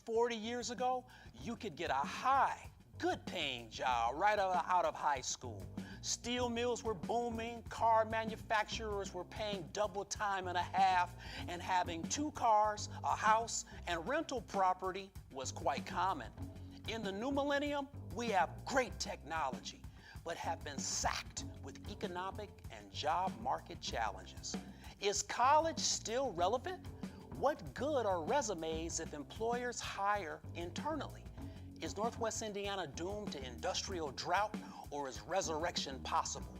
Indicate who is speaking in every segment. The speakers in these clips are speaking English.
Speaker 1: 40 years ago, you could get a high, good-paying job right out of high school. Steel mills were booming, car manufacturers were paying double time and a half, and having 2 cars, a house, and rental property was quite common. In the new millennium, we have great technology, but have been sacked with economic and job market challenges. Is college still relevant? What good are resumes if employers hire internally? Is Northwest Indiana doomed to industrial drought, or is resurrection possible?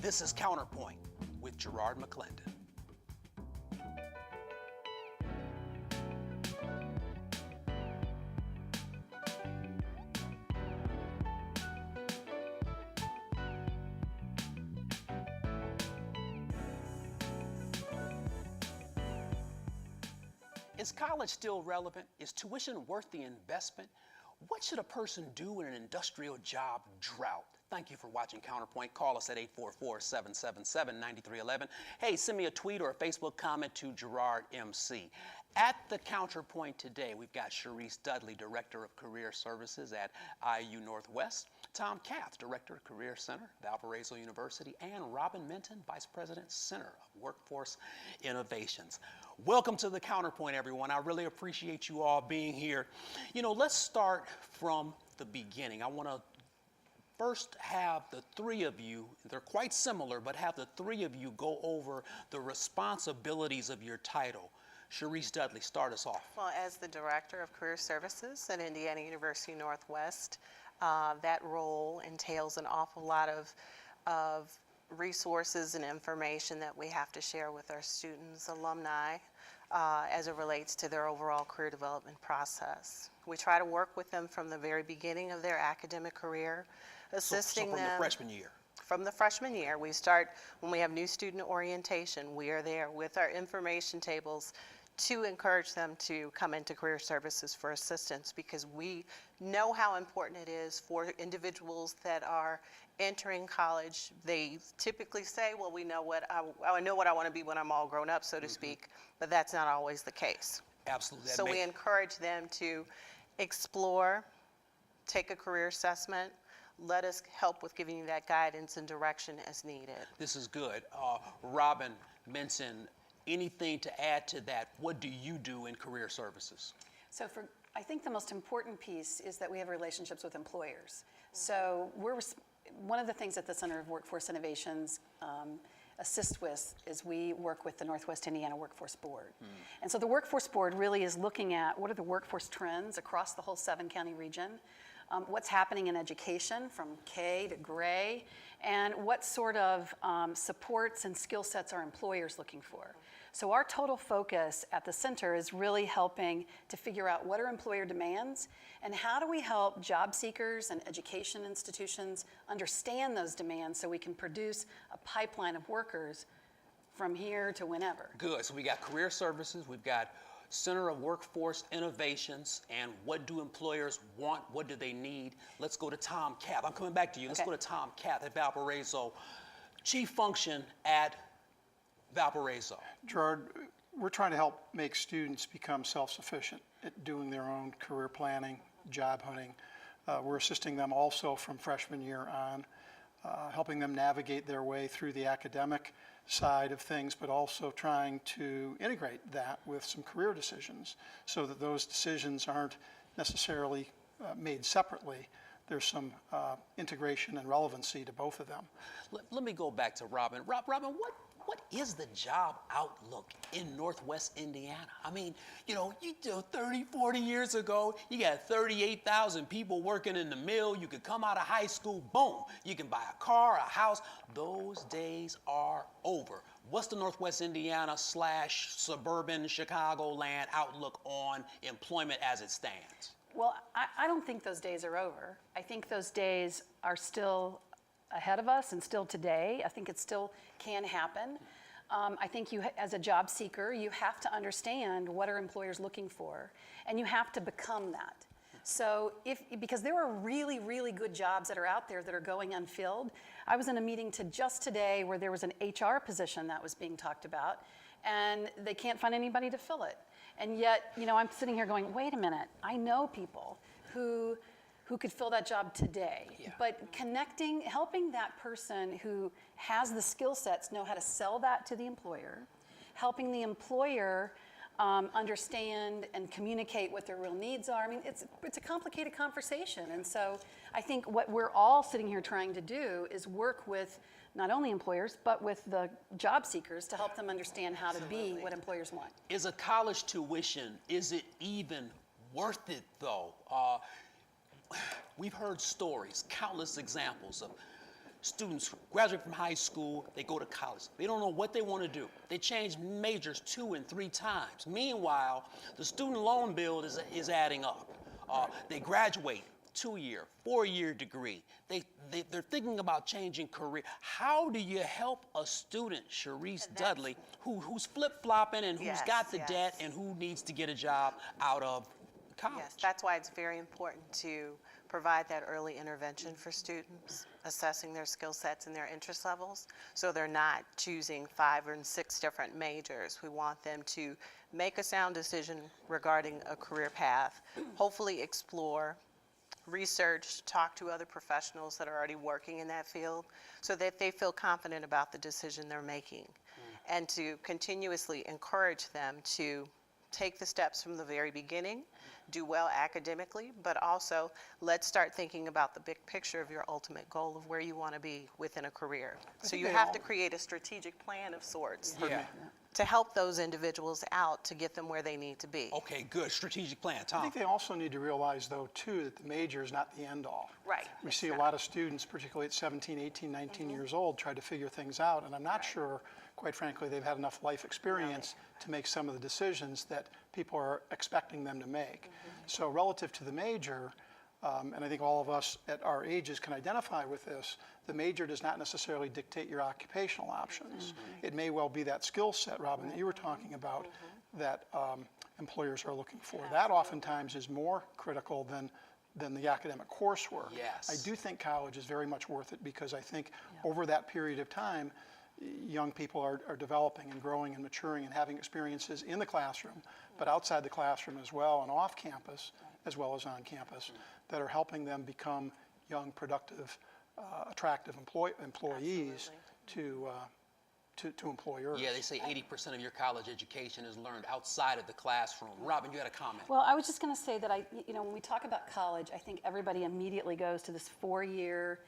Speaker 1: This is CounterPoint with Gerard McClendon. Is college still relevant? Is tuition worth the investment? What should a person do in an industrial job drought? Thank you for watching CounterPoint. Call us at 844-777-9311. Hey, send me a tweet or a Facebook comment to Gerard MC. At the CounterPoint today, we've got Sharice Dudley, Director of Career Services at IU Northwest, Tom Kath, Director of Career Center, Valparaiso University, and Robin Minton, Vice President, Center of Workforce Innovations. Welcome to the CounterPoint, everyone. I really appreciate you all being here. You know, let's start from the beginning. I want to first have the three of you, they're quite similar, but have the three of you go over the responsibilities of your title. Sharice Dudley, start us off.
Speaker 2: Well, as the Director of Career Services at Indiana University Northwest, that role entails an awful lot of resources and information that we have to share with our students, alumni, as it relates to their overall career development process. We try to work with them from the very beginning of their academic career, assisting them.
Speaker 1: So from the freshman year?
Speaker 2: From the freshman year. We start when we have new student orientation. We are there with our information tables to encourage them to come into career services for assistance, because we know how important it is for individuals that are entering college. They typically say, well, I know what I want to be when I'm all grown up, so to speak, but that's not always the case.
Speaker 1: Absolutely.
Speaker 2: So we encourage them to explore, take a career assessment. Let us help with giving you that guidance and direction as needed.
Speaker 1: This is good. Robin Minton, anything to add to that? What do you do in career services?
Speaker 3: So I think the most important piece is that we have relationships with employers. So one of the things that the Center of Workforce Innovations assist with is we work with the Northwest Indiana Workforce Board. And so the Workforce Board really is looking at what are the workforce trends across the whole 7-county region, what's happening in education from K to Gray, and what sort of supports and skill sets are employers looking for. So our total focus at the center is really helping to figure out what are employer demands and how do we help job seekers and education institutions understand those demands so we can produce a pipeline of workers from here to whenever.
Speaker 1: Good. So we got career services, we've got Center of Workforce Innovations, and what do employers want? What do they need? Let's go to Tom Kath. I'm coming back to you. Let's go to Tom Kath at Valparaiso. Chief function at Valparaiso.
Speaker 4: Gerard, we're trying to help make students become self-sufficient at doing their own career planning, job hunting. We're assisting them also from freshman year on, helping them navigate their way through the academic side of things, but also trying to integrate that with some career decisions so that those decisions aren't necessarily made separately. There's some integration and relevancy to both of them.
Speaker 1: Let me go back to Robin. Robin, what is the job outlook in Northwest Indiana? I mean, 30, 40 years ago, you got 38,000 people working in the mill. You could come out of high school, boom, you can buy a car, a house. Those days are over. What's the Northwest Indiana / suburban Chicagoland outlook on employment as it stands?
Speaker 3: Well, I don't think those days are over. I think those days are still ahead of us and still today. I think it still can happen. I think you, as a job seeker, you have to understand what are employers looking for, and you have to become that. So because there are really, really good jobs that are out there that are going unfilled. I was in a meeting just today where there was an HR position that was being talked about, and they can't find anybody to fill it. And yet, you know, I'm sitting here going, wait a minute, I know people who could fill that job today.
Speaker 1: Yeah.
Speaker 3: But connecting, helping that person who has the skill sets know how to sell that to the employer, helping the employer understand and communicate what their real needs are. I mean, it's a complicated conversation. And so I think what we're all sitting here trying to do is work with not only employers, but with the job seekers to help them understand how to be what employers want.
Speaker 1: Is a college tuition, is it even worth it though? We've heard stories, countless examples of students who graduate from high school, they go to college. They don't know what they want to do. They change majors 2 and 3 times. Meanwhile, the student loan bill is adding up. They graduate, 2-year, 4-year degree. They're thinking about changing career. How do you help a student, Sharice Dudley, who's flip-flopping and who's got the debt and who needs to get a job out of college?
Speaker 2: Yes, that's why it's very important to provide that early intervention for students, assessing their skill sets and their interest levels, so they're not choosing 5 or 6 different majors. We want them to make a sound decision regarding a career path, hopefully explore, research, talk to other professionals that are already working in that field so that they feel confident about the decision they're making, and to continuously encourage them to take the steps from the very beginning, do well academically, but also let's start thinking about the big picture of your ultimate goal of where you want to be within a career. So you have to create a strategic plan of sorts to help those individuals out to get them where they need to be.
Speaker 1: Okay, good. Strategic plan. Tom?
Speaker 4: I think they also need to realize, though, too, that the major is not the end-all.
Speaker 2: Right.
Speaker 4: We see a lot of students, particularly at 17, 18, 19 years old, try to figure things out, and I'm not sure, quite frankly, they've had enough life experience to make some of the decisions that people are expecting them to make. So relative to the major, and I think all of us at our ages can identify with this, the major does not necessarily dictate your occupational options. It may well be that skill set, Robin, that you were talking about, that employers are looking for. That oftentimes is more critical than the academic coursework.
Speaker 1: Yes.
Speaker 4: I do think college is very much worth it, because I think over that period of time, young people are developing and growing and maturing and having experiences in the classroom, but outside the classroom as well, and off campus as well as on campus, that are helping them become young, productive, attractive employees to employers.
Speaker 1: Yeah, they say 80% of your college education is learned outside of the classroom. Robin, you had a comment.
Speaker 3: Well, I was just going to say that when we talk about college, I think everybody immediately goes to this 4-year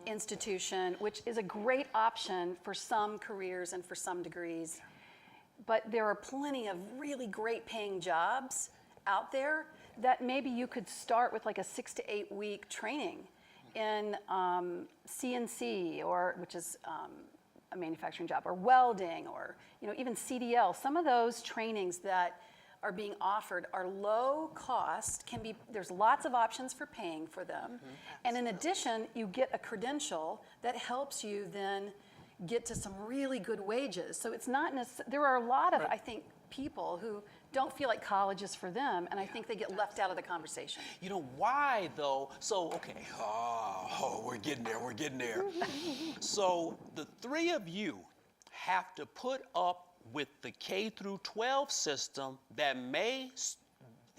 Speaker 3: institution, which is a great option for some careers and for some degrees. But there are plenty of really great paying jobs out there that maybe you could start with like a 6 to 8 week training in CNC, which is a manufacturing job, or welding, or even CDL. Some of those trainings that are being offered are low cost, there's lots of options for paying for them. And in addition, you get a credential that helps you then get to some really good wages. So it's not there are a lot of, I think, people who don't feel like college is for them, and I think they get left out of the conversation.
Speaker 1: You know why though? So, okay, we're getting there. So the 3 of you have to put up with the K through 12 system that may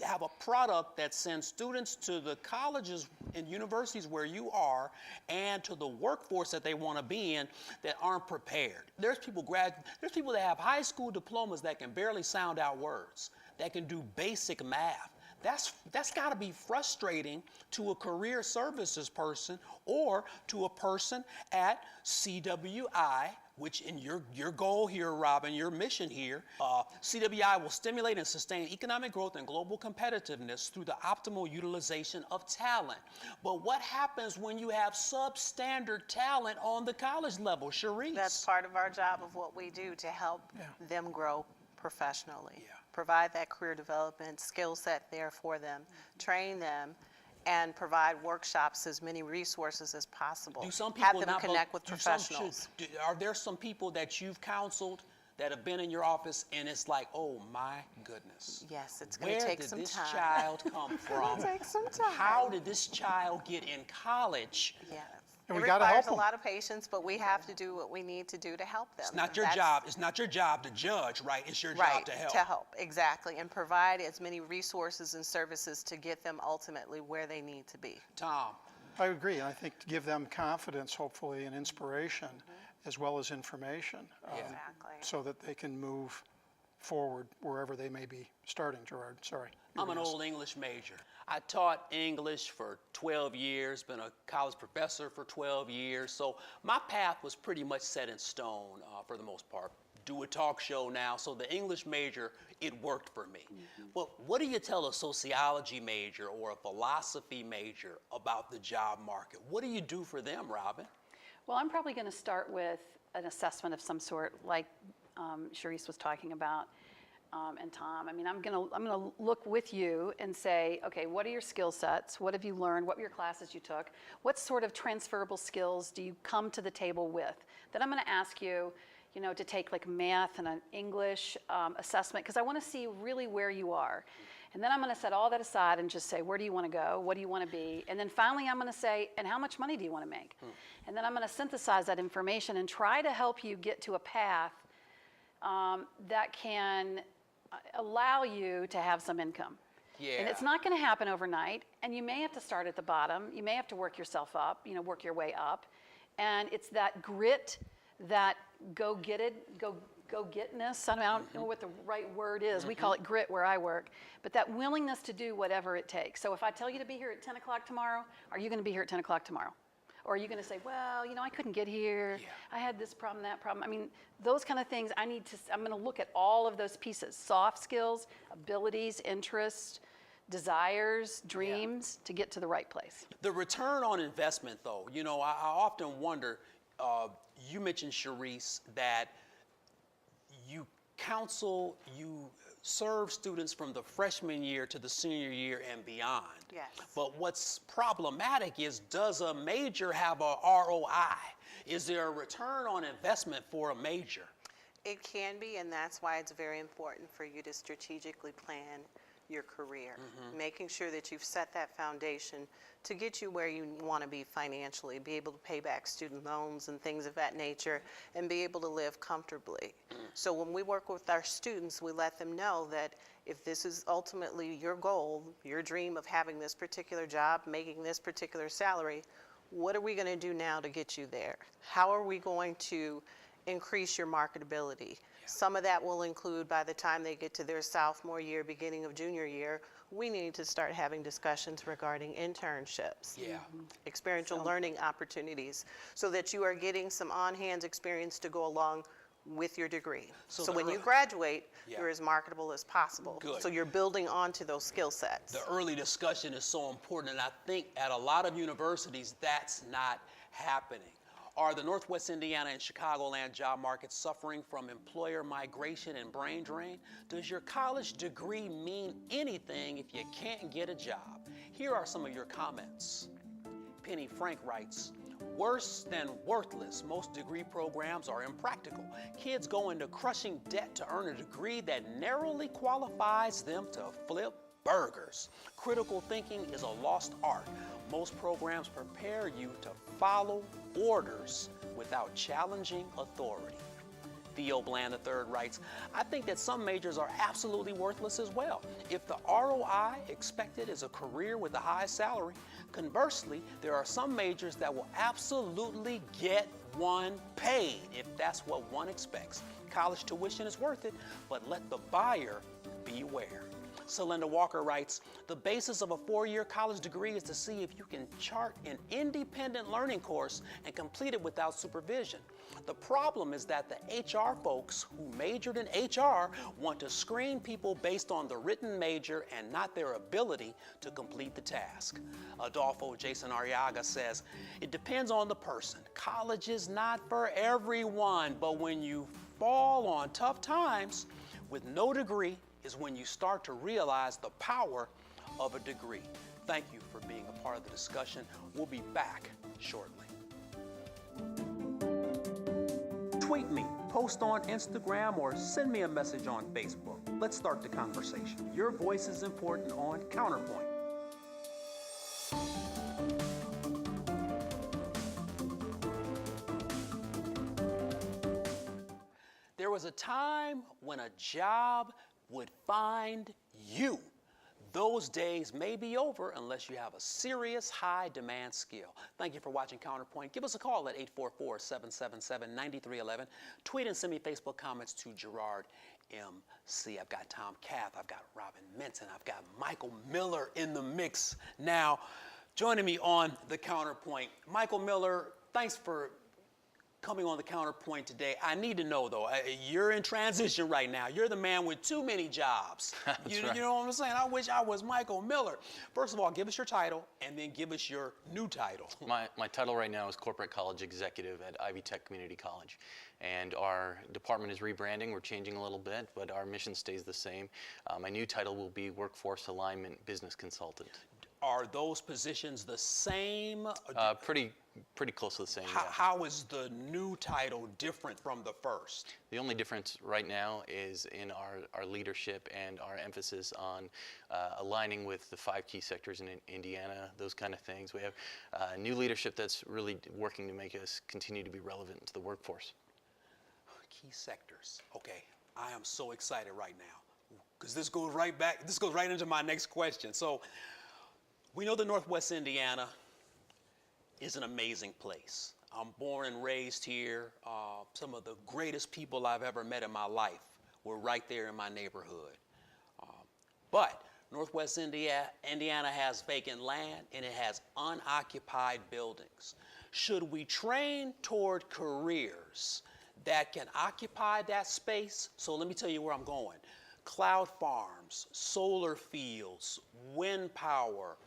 Speaker 1: have a product that sends students to the colleges and universities where you are and to the workforce that they want to be in that aren't prepared. There's people that have high school diplomas that can barely sound out words, that can do basic math. That's got to be frustrating to a career services person or to a person at CWI, which in your goal here, Robin, your mission here, CWI will stimulate and sustain economic growth and global competitiveness through the optimal utilization of talent. But what happens when you have substandard talent on the college level, Sharice?
Speaker 2: That's part of our job of what we do to help them grow professionally. Provide that career development skill set there for them, train them, and provide workshops, as many resources as possible. Have them connect with professionals.
Speaker 1: Are there some people that you've counseled that have been in your office and it's like, oh my goodness.
Speaker 2: Yes, it's going to take some time.
Speaker 1: Where did this child come from?
Speaker 2: It'll take some time.
Speaker 1: How did this child get in college?
Speaker 2: Yes.
Speaker 4: And
Speaker 2: It
Speaker 4: we got to help
Speaker 2: requires a
Speaker 4: them.
Speaker 2: lot of patience, but we have to do what we need to do to help them.
Speaker 1: It's not your
Speaker 2: That's-
Speaker 1: job. It's not your job to judge, right? It's your job
Speaker 2: Right,
Speaker 1: to help.
Speaker 2: to help, exactly, and provide as many resources and services to get them ultimately where they need to be.
Speaker 1: Tom,
Speaker 4: I agree, and I think to give them confidence, hopefully, and inspiration, as well as information,
Speaker 2: Exactly.
Speaker 4: so that they can move forward wherever they may be starting. Gerard, sorry.
Speaker 1: I'm an old English major. I taught English for 12 years, been a college professor for 12 years, so my path was pretty much set in stone for the most part. Do a talk show now, so the English major, it worked for me. Well, what do you tell a sociology major or a philosophy major about the job market? What do you do for them, Robin?
Speaker 3: Well, I'm probably going to start with an assessment of some sort, like Sharice was talking about, and Tom. I mean, I'm gonna look with you and say, okay, what are your skill sets? What have you learned? What were your classes you took? What sort of transferable skills do you come to the table with? Then I'm going to ask you, to take like math and an English assessment, because I want to see really where you are. And then I'm going to set all that aside and just say, where do you want to go? What do you want to be? And then finally, I'm going to say, and how much money do you want to make? And then I'm going to synthesize that information and try to help you get to a path that can allow you to have some income.
Speaker 1: Yeah.
Speaker 3: And it's not going to happen overnight, and you may have to start at the bottom. You may have to work yourself up, work your way up. And it's that grit, that go-getness. I don't know what the right word is. We call it grit where I work. But that willingness to do whatever it takes. So if I tell you to be here at 10 o'clock tomorrow, are you going to be here at 10 o'clock tomorrow? Or are you going to say, well, I couldn't get here.
Speaker 1: Yeah.
Speaker 3: I had this problem, that problem. I mean, those kind of things, I'm going to look at all of those pieces. Soft skills, abilities, interests, desires, dreams, to get to the right place.
Speaker 1: The return on investment, though, I often wonder, you mentioned, Sharice, that you counsel, you serve students from the freshman year to the senior year and beyond.
Speaker 2: Yes.
Speaker 1: But what's problematic is, does a major have a ROI? Is there a return on investment for a major?
Speaker 2: It can be, and that's why it's very important for you to strategically plan your career, making sure that you've set that foundation to get you where you want to be financially, be able to pay back student loans and things of that nature, and be able to live comfortably. So when we work with our students, we let them know that if this is ultimately your goal, your dream of having this particular job, making this particular salary, what are we going to do now to get you there? How are we going to increase your marketability? Some of that will include, by the time they get to their sophomore year, beginning of junior year, we need to start having discussions regarding internships,
Speaker 1: Yeah.
Speaker 2: experiential learning opportunities, so that you are getting some on-hand experience to go along with your degree.
Speaker 1: So
Speaker 2: So
Speaker 1: the
Speaker 2: when you
Speaker 1: ear-
Speaker 2: graduate,
Speaker 1: Yeah.
Speaker 2: you're as marketable as possible.
Speaker 1: Good.
Speaker 2: So you're building onto those skill sets.
Speaker 1: The early discussion is so important, and I think at a lot of universities that's not happening. Are the Northwest Indiana and Chicagoland job markets suffering from employer migration and brain drain? Does your college degree mean anything if you can't get a job? Here are some of your comments. Penny Frank writes, worse than worthless. Most degree programs are impractical. Kids go into crushing debt to earn a degree that narrowly qualifies them to flip burgers. Critical thinking is a lost art. Most programs prepare you to follow orders without challenging authority. Theo Bland III writes, I think that some majors are absolutely worthless as well. If the ROI expected is a career with a high salary, conversely, there are some majors that will absolutely get one paid if that's what one expects. College tuition is worth it, but let the buyer beware. Celinda Walker writes, the basis of a 4-year college degree is to see if you can chart an independent learning course and complete it without supervision. The problem is that the HR folks who majored in HR want to screen people based on the written major and not their ability to complete the task. Adolfo Jason Arriaga says, it depends on the person. College is not for everyone, but when you fall on tough times with no degree, is when you start to realize the power of a degree. Thank you for being a part of the discussion. We'll be back shortly. Tweet me, post on Instagram, or send me a message on Facebook. Let's start the conversation. Your voice is important on CounterPoint. was a time when a job would find you. Those days may be over unless you have a serious high-demand skill. Thank you for watching CounterPoint. Give us a call at 844-777-9311. Tweet and send me Facebook comments to Gerard MC. I've got Tom Cath, I've got Robin Minton, I've got Michael Miller in the mix now. Joining me on the CounterPoint, Michael Miller, thanks for coming on the CounterPoint today. I need to know though, you're in transition right now. You're the man with too many jobs. You know what I'm saying? I wish I was Michael Miller. First of all, give us your title and then give us your new title.
Speaker 5: My title right now is Corporate College Executive at Ivy Tech Community College. And our department is rebranding. We're changing a little bit, but our mission stays the same. My new title will be Workforce Alignment Business Consultant.
Speaker 1: Are those positions the same?
Speaker 5: Pretty close to the same.
Speaker 1: How is the new title different from the first?
Speaker 5: The only difference right now is in our leadership and our emphasis on aligning with the 5 key sectors in Indiana, those kind of things. We have new leadership that's really working to make us continue to be relevant to the workforce.
Speaker 1: Key sectors. Okay, I am so excited right now because this goes right into my next question. So we know that Northwest Indiana is an amazing place. I'm born and raised here. Some of the greatest people I've ever met in my life were right there in my neighborhood. But Northwest Indiana has vacant land and it has unoccupied buildings. Should we train toward careers that can occupy that space? So let me tell you where I'm going. Cloud farms, solar fields, wind power.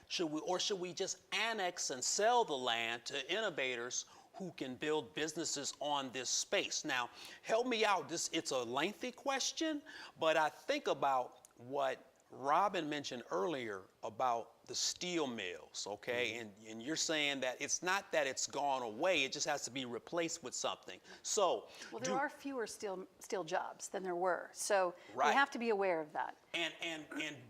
Speaker 1: Should we just annex and sell the land to innovators who can build businesses on this space? Now, help me out. It's a lengthy question, but I think about what Robin mentioned earlier about the steel mills, okay? And you're saying that it's not that it's gone away, it just has to be replaced with something. So,
Speaker 3: well, there are fewer steel jobs than there were, so
Speaker 1: right.
Speaker 3: We have to be aware of that.
Speaker 1: And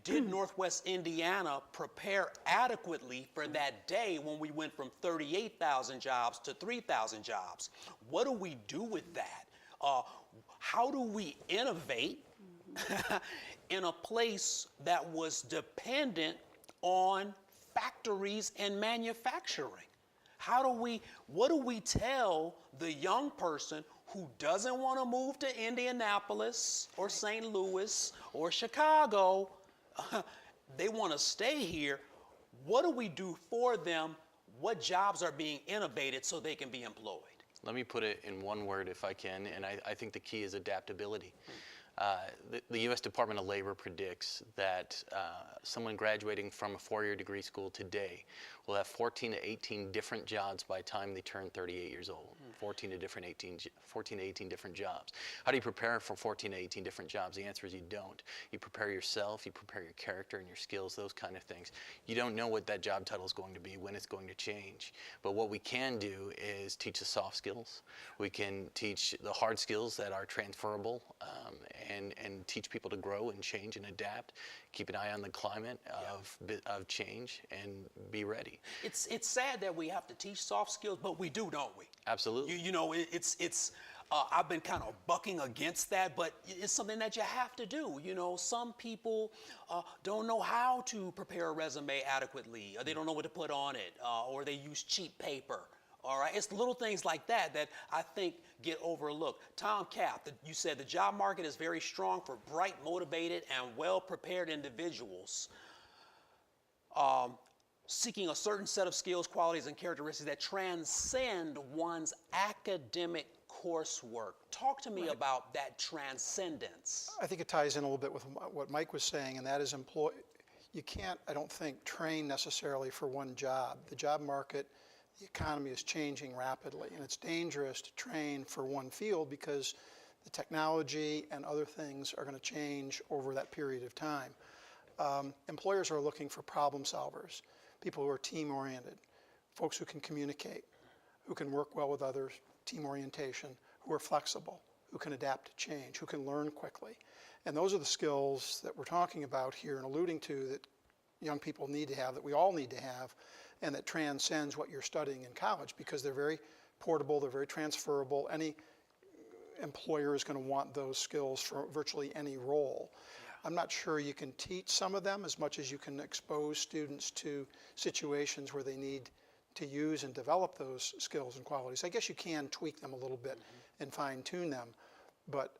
Speaker 1: did Northwest Indiana prepare adequately for that day when we went from 38,000 jobs to 3,000 jobs? What do we do with that? How do we innovate in a place that was dependent on factories and manufacturing? What do we tell the young person who doesn't want to move to Indianapolis or St. Louis or Chicago? They want to stay here. What do we do for them? What jobs are being innovated so they can be employed?
Speaker 5: Let me put it in one word if I can, and I think the key is adaptability. The U.S. Department of Labor predicts that someone graduating from a 4-year degree school today will have 14 to 18 different jobs by the time they turn 38 years old. 14 to 18 different jobs. How do you prepare for 14 to 18 different jobs? The answer is you don't. You prepare yourself, you prepare your character and your skills, those kind of things. You don't know what that job title is going to be, when it's going to change. But what we can do is teach the soft skills. We can teach the hard skills that are transferable, and teach people to grow and change and adapt. Keep an eye on the climate of change and be ready.
Speaker 1: It's sad that we have to teach soft skills, but we do, don't we?
Speaker 5: Absolutely.
Speaker 1: You know, I've been kind of bucking against that, but it's something that you have to do. You know, some people don't know how to prepare a resume adequately, or they don't know what to put on it, or they use cheap paper. All right, it's little things like that that I think get overlooked. Tom Cath, you said the job market is very strong for bright, motivated, and well-prepared individuals seeking a certain set of skills, qualities, and characteristics that transcend one's academic coursework. Talk to me about that transcendence.
Speaker 4: I think it ties in a little bit with what Mike was saying, and that is you can't, I don't think, train necessarily for one job. The job market, the economy is changing rapidly, and it's dangerous to train for one field because the technology and other things are going to change over that period of time. Employers are looking for problem solvers, people who are team-oriented, folks who can communicate, who can work well with others, team orientation, who are flexible, who can adapt to change, who can learn quickly. And those are the skills that we're talking about here and alluding to that young people need to have, that we all need to have, and that transcends what you're studying in college because they're very portable, they're very transferable. employer is going to want those skills for virtually any role. I'm not sure you can teach some of them as much as you can expose students to situations where they need to use and develop those skills and qualities. I guess you can tweak them a little bit and fine tune them, but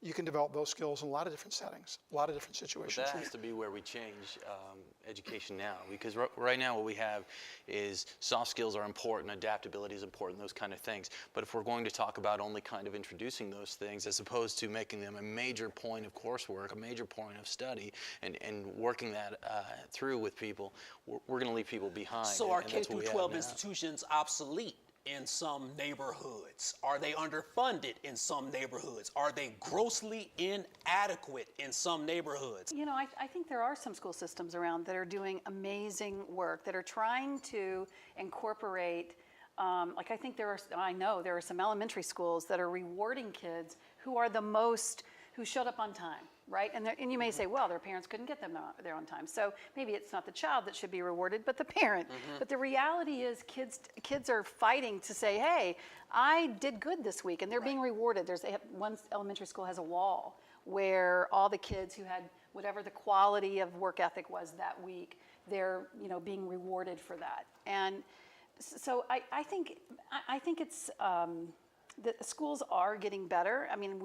Speaker 4: you can develop those skills in a lot of different settings, a lot of different
Speaker 5: But
Speaker 4: situations.
Speaker 5: that has to be where we change education now, because right now what we have is soft skills are important, adaptability is important, those kind of things. But if we're going to talk about only kind of introducing those things as opposed to making them a major point of coursework, a major point of study, and working that through with people, we're going to leave people behind.
Speaker 1: So are
Speaker 5: and
Speaker 1: K
Speaker 5: that's what
Speaker 1: through
Speaker 5: we have
Speaker 1: 12
Speaker 5: now.
Speaker 1: institutions obsolete in some neighborhoods? Are they underfunded in some neighborhoods? Are they grossly inadequate in some neighborhoods?
Speaker 3: You know, I think there are some school systems around that are doing amazing work, that are trying to incorporate, like I think I know there are some elementary schools that are rewarding kids who are the most, who showed up on time, right? And you may say, well, their parents couldn't get them there on time. So maybe it's not the child that should be rewarded, but the parent. But the reality is kids are fighting to say, hey, I did good this week, and they're being rewarded. One elementary school has a wall where all the kids who had whatever the quality of work ethic was that week, they're being rewarded for that. And so I think it's, the schools are getting better. I mean,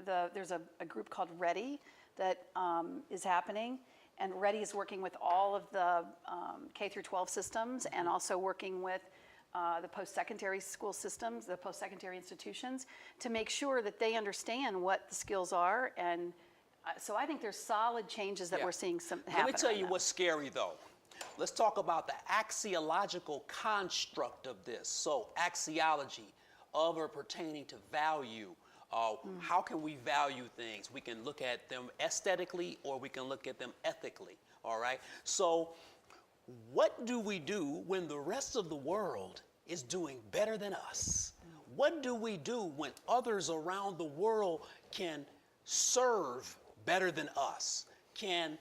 Speaker 3: there's a group called READY that is happening, and READY is working with all of the K through 12 systems and also working with the post-secondary school systems, the post-secondary institutions, to make sure that they understand what the skills are. And so I think there's solid changes that we're seeing happen.
Speaker 1: Let me tell
Speaker 3: right
Speaker 1: you
Speaker 3: now.
Speaker 1: what's scary though. Let's talk about the axiological construct of this. So axiology, of or pertaining to value. How can we value things? We can look at them aesthetically or we can look at them ethically, all right? So what do we do when the rest of the world is doing better than us? What do we do when others around the world can serve better than us, can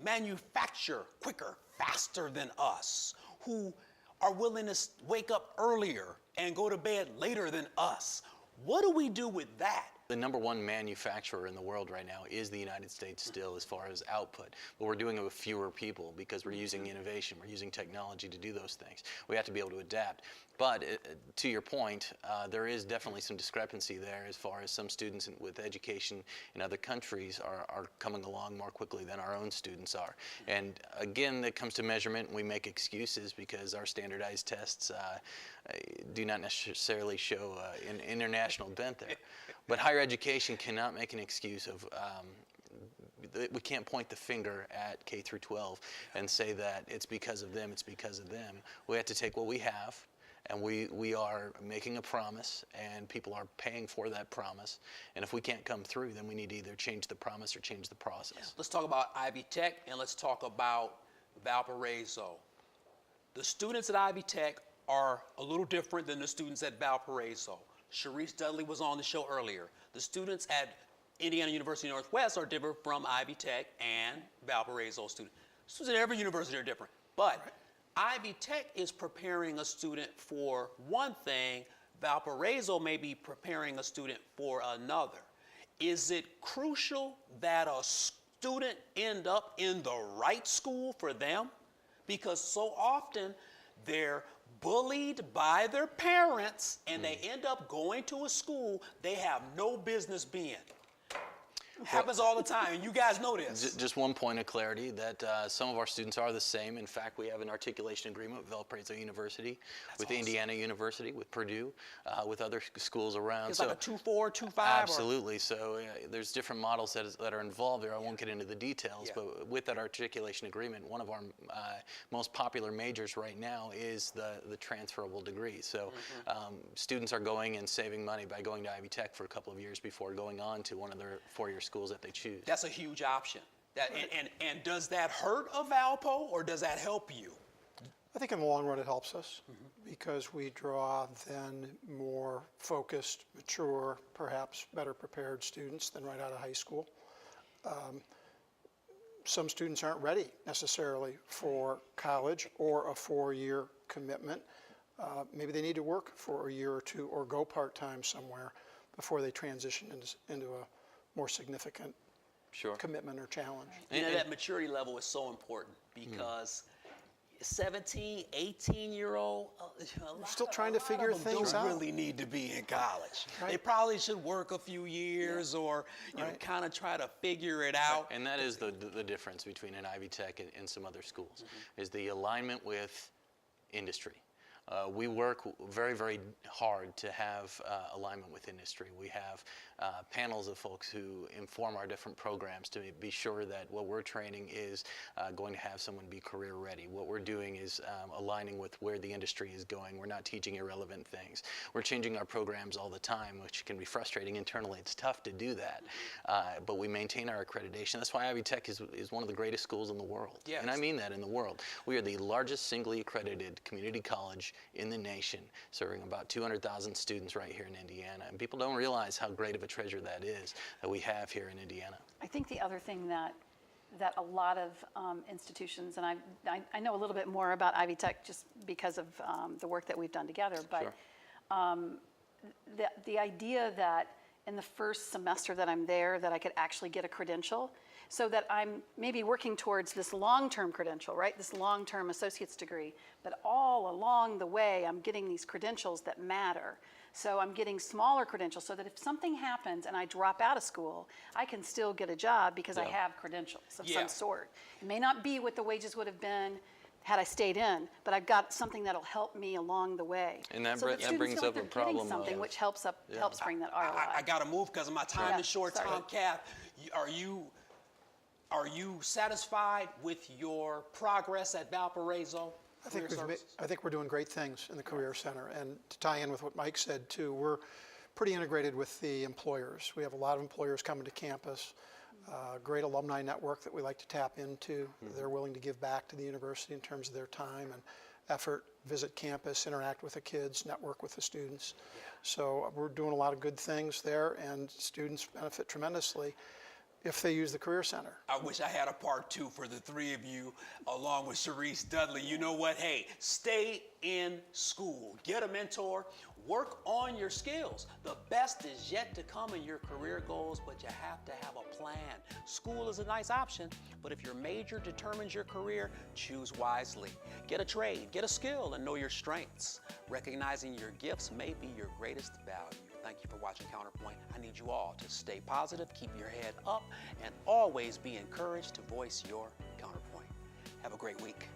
Speaker 1: manufacture quicker, faster than us, who are willing to wake up earlier and go to bed later than us? What do we do with that?
Speaker 5: The number one manufacturer in the world right now is the United States still as far as output, but we're doing it with fewer people because we're using innovation, we're using technology to do those things. We have to be able to adapt. But to your point, there is definitely some discrepancy there as far as some students with education in other countries are coming along more quickly than our own students are. And again, that comes to measurement, and we make excuses because our standardized tests do not necessarily show an international bent there. But higher education cannot make an excuse of we can't point the finger at K through 12 and say that it's because of them, it's because of them. We have to take what we have, and we are making a promise, and people are paying for that promise. And if we can't come through, then we need to either change the promise or change the process.
Speaker 1: Let's talk about Ivy Tech, and let's talk about Valparaiso. The students at Ivy Tech are a little different than the students at Valparaiso. Sharice Dudley was on the show earlier. The students at Indiana University Northwest are different from Ivy Tech and Valparaiso students. Students at every university are different. But Ivy Tech is preparing a student for one thing, Valparaiso may be preparing a student for another. Is it crucial that a student end up in the right school for them? Because so often they're bullied by their parents and they end up going to a school they have no business being. Happens all the time, and you guys know this.
Speaker 5: Just one point of clarity, that some of our students are the same. In fact, we have an articulation agreement with Valparaiso University, with
Speaker 1: awesome.
Speaker 5: Indiana University, with Purdue, with other schools around.
Speaker 1: It's
Speaker 5: so,
Speaker 1: like a 2-4, 2-5?
Speaker 5: absolutely. So there's different models that are involved there. I won't get into the details,
Speaker 1: Yeah.
Speaker 5: but with that articulation agreement, one of our most popular majors right now is the transferable degree. So students are going and saving money by going to Ivy Tech for a couple of years before going on to one of their four-year schools that they choose.
Speaker 1: That's a huge option. And does that hurt a Valpo, or does that help you?
Speaker 4: I think in the long run it helps us because we draw then more focused, mature, perhaps better prepared students than right out of high school. Some students aren't ready necessarily for college or a 4-year commitment. Maybe they need to work for a year or two or go part-time somewhere. before they transition into a more significant
Speaker 5: Sure.
Speaker 4: commitment or challenge.
Speaker 1: You know, that maturity level is so important because 17, 18-year-old,
Speaker 4: still trying to figure things out.
Speaker 1: don't really need to be in college.
Speaker 4: Right.
Speaker 1: They probably should work a few years or you know,
Speaker 4: Right.
Speaker 1: kind of try to figure it out.
Speaker 5: And that is the difference between an Ivy Tech and some other schools, is the alignment with industry. We work very, very hard to have alignment with industry. We have panels of folks who inform our different programs to be sure that what we're training is going to have someone be career ready. What we're doing is aligning with where the industry is going. We're not teaching irrelevant things. We're changing our programs all the time, which can be frustrating internally. It's tough to do that, but we maintain our accreditation. That's why Ivy Tech is one of the greatest schools in the world.
Speaker 1: Yes.
Speaker 5: And I mean that, in the world. We are the largest singly accredited community college in the nation, serving about 200,000 students right here in Indiana. And people don't realize how great of a treasure that is that we have here in Indiana.
Speaker 3: I think the other thing that a lot of institutions, and I know a little bit more about Ivy Tech just because of the work that we've done together, but
Speaker 5: Sure.
Speaker 3: the idea that in the first semester that I'm there that I could actually get a credential so that I'm maybe working towards this long-term credential, right? This long-term associate's degree, but all along the way I'm getting these credentials that matter. So I'm getting smaller credentials so that if something happens and I drop out of school, I can still get a job because I have credentials of
Speaker 1: Yeah.
Speaker 3: some sort. It may not be what the wages would have been had I stayed in, but I've got something that'll help me along the way.
Speaker 5: And that
Speaker 3: so
Speaker 5: br-
Speaker 3: that
Speaker 5: that
Speaker 3: students
Speaker 5: brings
Speaker 3: feel
Speaker 5: up
Speaker 3: like
Speaker 5: a
Speaker 3: they're getting
Speaker 5: problem
Speaker 3: something
Speaker 5: of-
Speaker 3: which helps bring that ROI.
Speaker 1: I got to move because my time
Speaker 3: Yeah,
Speaker 1: is short.
Speaker 3: sorry.
Speaker 1: Tom Cath, are you satisfied with your progress at Valparaiso?
Speaker 4: I think,
Speaker 1: Career Services?
Speaker 4: I think we're doing great things in the Career Center. And to tie in with what Mike said too, we're pretty integrated with the employers. We have a lot of employers coming to campus, great alumni network that we like to tap into. They're willing to give back to the university in terms of their time and effort, visit campus, interact with the kids, network with the students. So we're doing a lot of good things there, and students benefit tremendously if they use the Career Center.
Speaker 1: I wish I had a part two for the three of you, along with Sharice Dudley. You know what? Hey, stay in school. Get a mentor. Work on your skills. The best is yet to come in your career goals, but you have to have a plan. School is a nice option, but if your major determines your career, choose wisely. Get a trade, get a skill, and know your strengths. Recognizing your gifts may be your greatest value. Thank you for watching CounterPoint. I need you all to stay positive, keep your head up, and always be encouraged to voice your counterpoint. Have a great week.